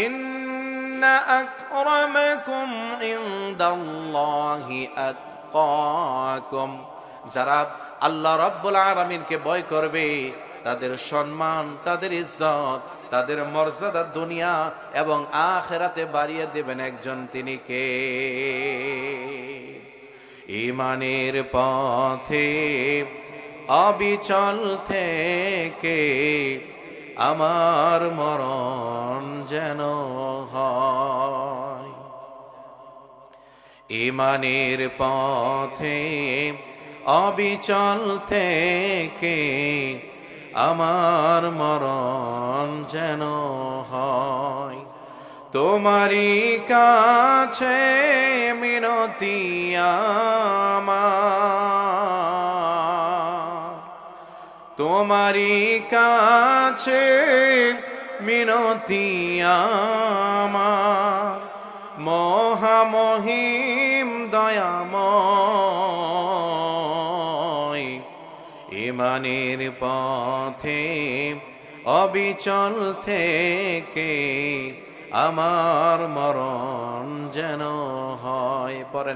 ইন্না আকরামাকুম ইনদাল্লাহি আতকাকুম, যারা আল্লাহ রাব্বুল আলামিনকে ভয় করবে তাদের সম্মান, তাদের ইজ্জত, তাদের মর্যাদা দুনিয়া এবং আখিরাতে বাড়িয়ে দেবেন একজন, তিনি কে? ঈমানের পথে অবিচল থেকে আমার মরণ যেন হয়। ঈমানের পথে অবিচল থেকে আমার মরণ যেন হয়। তোমারই কাছে মিনতি আমার, তোমারই কাছে মিনতি আমার, মহামহিম দয়াময়। ঈমানের পথে অবিচল থেকে আমার মরণ যেন হয়। পরে